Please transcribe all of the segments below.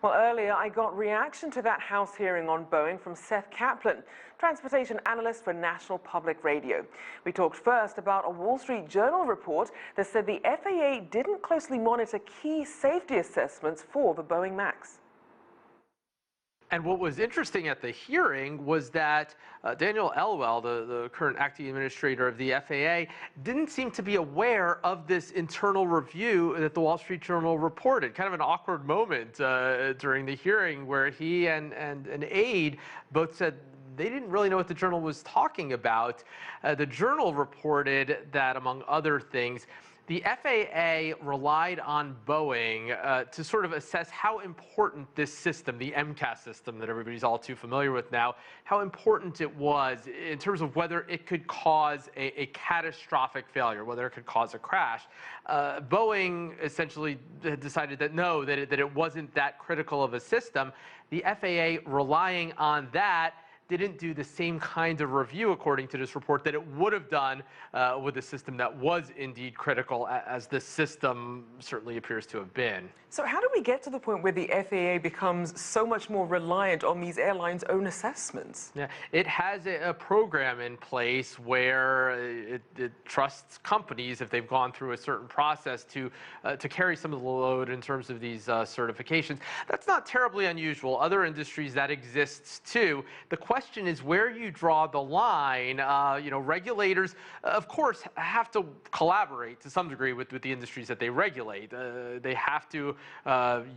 Well, earlier I got reaction to that House hearing on Boeing from Seth Kaplan, transportation analyst for National Public Radio. We talked first about a Wall Street Journal report that said the FAA didn't closely monitor key safety assessments for the Boeing MAX. And what was interesting at the hearing was that Daniel Elwell, the current acting administrator of the FAA, didn't seem to be aware of this internal review that the Wall Street Journal reported. Kind of an awkward moment during the hearing where he and an aide both said they didn't really know what the Journal was talking about. The Journal reported that, among other things, the FAA relied on Boeing to sort of assess how important this system, the MCAS system that everybody's all too familiar with now, how important it was in terms of whether it could cause a catastrophic failure, whether it could cause a crash. Boeing essentially decided that no, that it wasn't that critical of a system. The FAA, relying on that, didn't do the same kind of review, according to this report, that it would have done with a system that was indeed critical, as this system certainly appears to have been. So how do we get to the point where the FAA becomes so much more reliant on these airlines' own assessments? Yeah, it has a program in place where it trusts companies, if they've gone through a certain process, to carry some of the load in terms of these certifications. That's not terribly unusual. Other industries, that exists too. The question is where you draw the line. Regulators, of course, have to collaborate to some degree with the industries that they regulate. They have to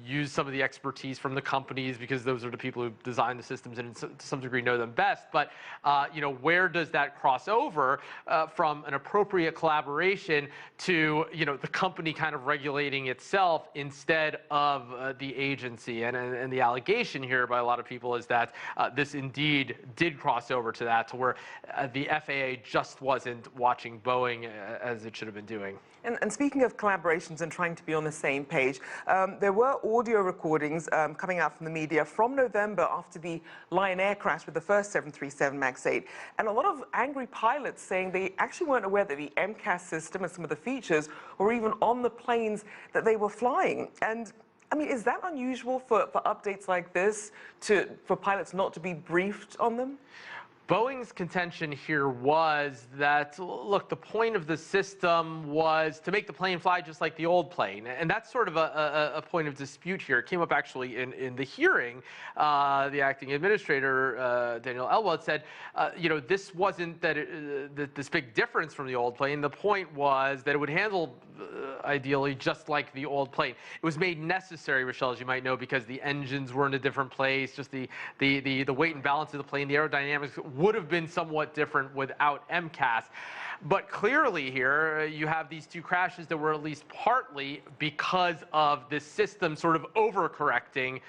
use some of the expertise from the companies, because those are the people who design the systems and to some degree know them best. But where does that cross over from an appropriate collaboration to the company kind of regulating itself instead of the agency? And the allegation here by a lot of people is that this indeed did cross over to that, to where the FAA just wasn't watching Boeing as it should have been doing. And speaking of collaborations and trying to be on the same page, there were audio recordings coming out from the media from November after the Lion Air crash with the first 737 MAX 8. And a lot of angry pilots saying they actually weren't aware that the MCAS system and some of the features were even on the planes that they were flying. And I mean, is that unusual for updates like this, for pilots not to be briefed on them? Boeing's contention here was that, look, the point of the system was to make the plane fly just like the old plane. And that's sort of a point of dispute here. It came up actually in the hearing. The acting administrator, Daniel Elwell, said, this wasn't this big difference from the old plane. The point was that it would handle ideally just like the old plane. It was made necessary, Rochelle, as you might know, because the engines were in a different place, just the weight and balance of the plane, the aerodynamics would have been somewhat different without MCAS. But clearly here, you have these two crashes that were at least partly because of this system sort of overcorrecting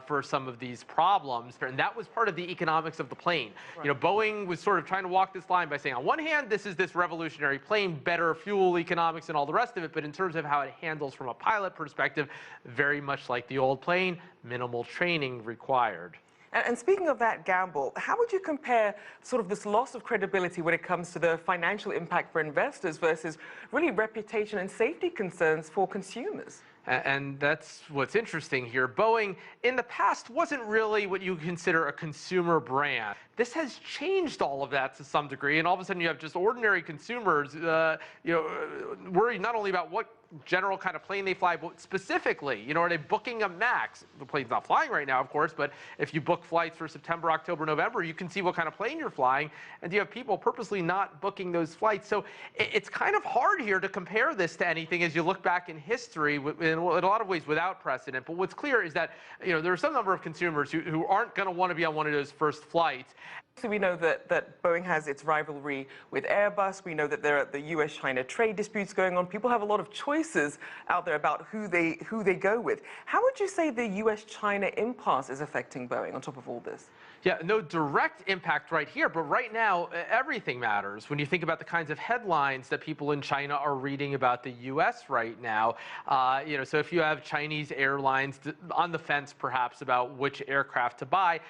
for some of these problems. And that was part of the economics of the plane. Right. Boeing was sort of trying to walk this line by saying, on one hand, this is this revolutionary plane, better fuel economics and all the rest of it, but in terms of how it handles from a pilot perspective, very much like the old plane, minimal training required. And speaking of that gamble, how would you compare sort of this loss of credibility when it comes to the financial impact for investors versus really reputation and safety concerns for consumers? And that's what's interesting here. Boeing, in the past, wasn't really what you consider a consumer brand. This has changed all of that to some degree, and all of a sudden you have just ordinary consumers, worried not only about what general kind of plane they fly, but specifically, are they booking a MAX? The plane's not flying right now, of course, but if you book flights for September, October, November, you can see what kind of plane you're flying, and you have people purposely not booking those flights. So it's kind of hard here to compare this to anything as you look back in history, in a lot of ways without precedent. But what's clear is that there are some number of consumers who aren't going to want to be on one of those first flights. So we know that Boeing has its rivalry with Airbus. We know that there are the US-China trade disputes going on. People have a lot of choices out there about who they go with. How would you say the US-China impasse is affecting Boeing on top of all this? Yeah, no direct impact right here, but right now everything matters. When you think about the kinds of headlines that people in China are reading about the U.S. right now, so if you have Chinese airlines on the fence perhaps about which aircraft to buy,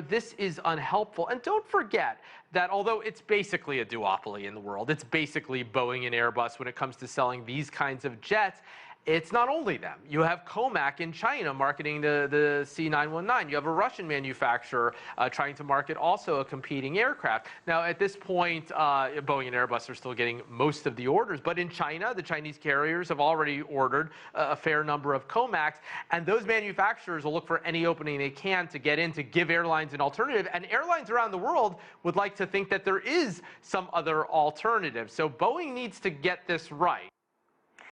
this is unhelpful. And don't forget that although it's basically a duopoly in the world, it's basically Boeing and Airbus when it comes to selling these kinds of jets, It's not only them. You have Comac in China marketing the C919. You have a Russian manufacturer trying to market also a competing aircraft. Now, at this point, Boeing and Airbus are still getting most of the orders, but in China, the Chinese carriers have already ordered a fair number of Comacs, and those manufacturers will look for any opening they can to get in to give airlines an alternative. And airlines around the world would like to think that there is some other alternative. So Boeing needs to get this right.